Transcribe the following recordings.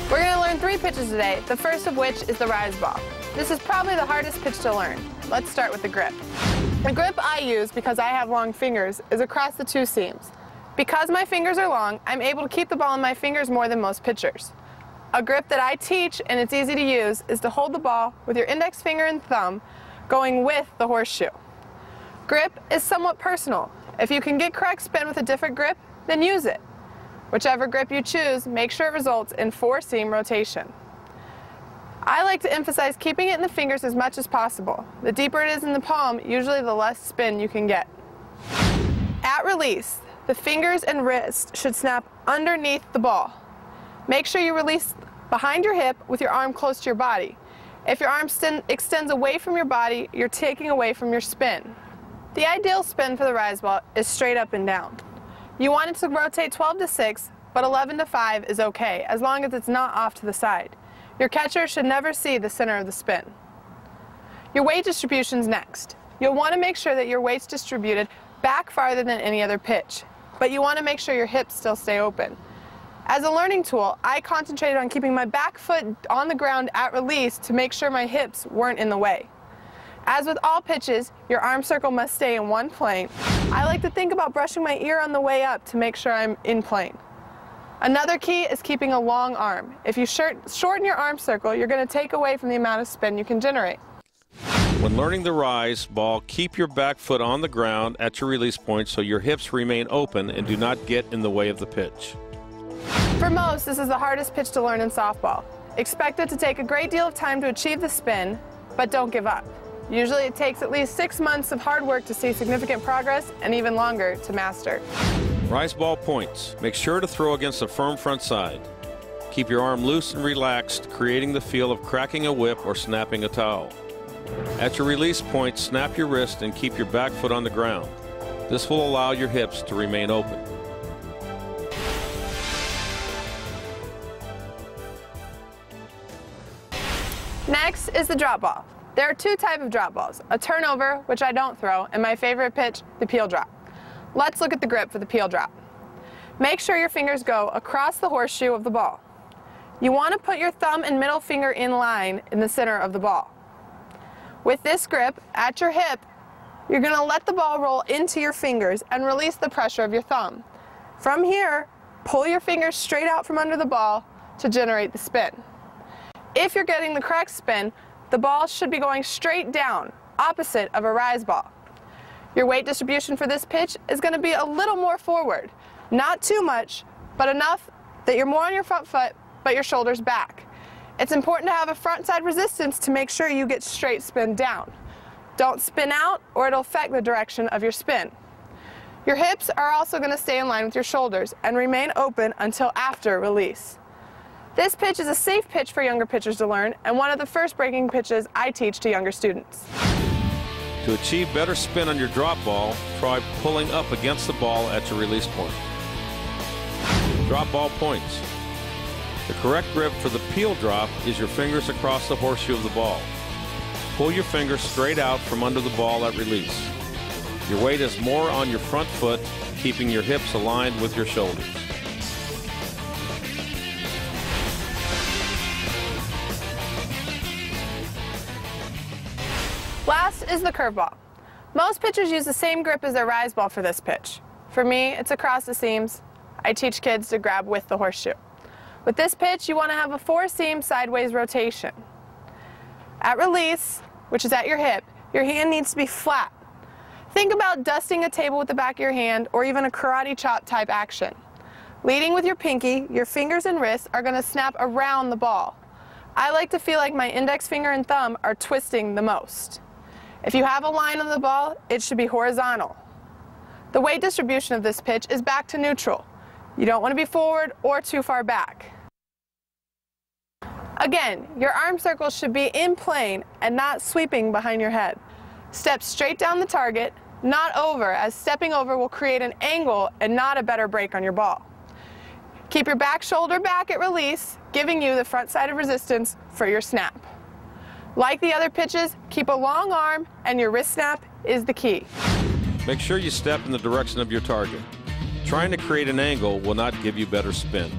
We're going to learn 3 pitches today, the first of which is the rise ball. This is probably the hardest pitch to learn. Let's start with the grip. The grip I use, because I have long fingers, is across the 2 seams. Because my fingers are long, I'm able to keep the ball in my fingers more than most pitchers. A grip that I teach, and it's easy to use, is to hold the ball with your index finger and thumb going with the horseshoe. Grip is somewhat personal. If you can get correct spin with a different grip, then use it. Whichever grip you choose, make sure it results in 4-seam rotation. I like to emphasize keeping it in the fingers as much as possible. The deeper it is in the palm, usually the less spin you can get. At release, the fingers and wrist should snap underneath the ball. Make sure you release behind your hip with your arm close to your body. If your arm extends away from your body, you're taking away from your spin. The ideal spin for the rise ball is straight up and down. You want it to rotate 12 to 6, but 11 to 5 is okay, as long as it's not off to the side. Your catcher should never see the center of the spin. Your weight distribution's next. You'll want to make sure that your weight's distributed back farther than any other pitch, but you want to make sure your hips still stay open. As a learning tool, I concentrated on keeping my back foot on the ground at release to make sure my hips weren't in the way. As with all pitches, your arm circle must stay in one plane. I like to think about brushing my ear on the way up to make sure I'm in plane. Another key is keeping a long arm. If you shorten your arm circle, you're going to take away from the amount of spin you can generate. When learning the rise ball, keep your back foot on the ground at your release point so your hips remain open and do not get in the way of the pitch. For most, this is the hardest pitch to learn in softball. Expect it to take a great deal of time to achieve the spin, but don't give up. Usually it takes at least 6 months of hard work to see significant progress, and even longer to master. Rise ball points. Make sure to throw against a firm front side. Keep your arm loose and relaxed, creating the feel of cracking a whip or snapping a towel. At your release point, snap your wrist and keep your back foot on the ground. This will allow your hips to remain open. Next is the drop ball. There are 2 types of drop balls, a turnover, which I don't throw, and my favorite pitch, the peel drop. Let's look at the grip for the peel drop. Make sure your fingers go across the horseshoe of the ball. You want to put your thumb and middle finger in line in the center of the ball. With this grip, at your hip, you're going to let the ball roll into your fingers and release the pressure of your thumb. From here, pull your fingers straight out from under the ball to generate the spin. If you're getting the correct spin, the ball should be going straight down, opposite of a rise ball. Your weight distribution for this pitch is going to be a little more forward. Not too much, but enough that you're more on your front foot, but your shoulders back. It's important to have a front side resistance to make sure you get straight spin down. Don't spin out, or it'll affect the direction of your spin. Your hips are also going to stay in line with your shoulders and remain open until after release. This pitch is a safe pitch for younger pitchers to learn, and one of the first breaking pitches I teach to younger students. To achieve better spin on your drop ball, try pulling up against the ball at your release point. Drop ball points. The correct grip for the peel drop is your fingers across the horseshoe of the ball. Pull your fingers straight out from under the ball at release. Your weight is more on your front foot, keeping your hips aligned with your shoulders. Last is the curveball. Most pitchers use the same grip as their rise ball for this pitch. For me, it's across the seams. I teach kids to grab with the horseshoe. With this pitch, you want to have a 4-seam sideways rotation. At release, which is at your hip, your hand needs to be flat. Think about dusting a table with the back of your hand, or even a karate chop type action. Leading with your pinky, your fingers and wrists are going to snap around the ball. I like to feel like my index finger and thumb are twisting the most. If you have a line on the ball, it should be horizontal. The weight distribution of this pitch is back to neutral. You don't want to be forward or too far back. Again, your arm circles should be in plane and not sweeping behind your head. Step straight down the target, not over, as stepping over will create an angle and not a better break on your ball. Keep your back shoulder back at release, giving you the front side of resistance for your snap. Like the other pitches, keep a long arm, and your wrist snap is the key. Make sure you step in the direction of your target. Trying to create an angle will not give you better spin.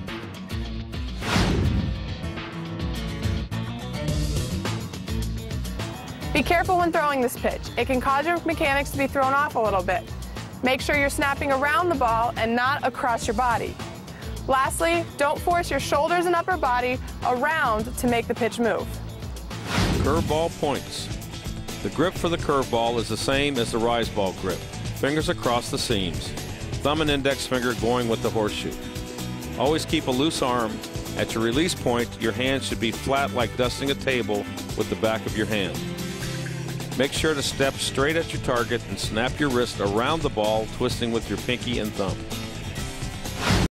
Be careful when throwing this pitch. It can cause your mechanics to be thrown off a little bit. Make sure you're snapping around the ball and not across your body. Lastly, don't force your shoulders and upper body around to make the pitch move. Curveball points. The grip for the curveball is the same as the rise ball grip. Fingers across the seams. Thumb and index finger going with the horseshoe. Always keep a loose arm. At your release point, your hand should be flat like dusting a table with the back of your hand. Make sure to step straight at your target and snap your wrist around the ball, twisting with your pinky and thumb.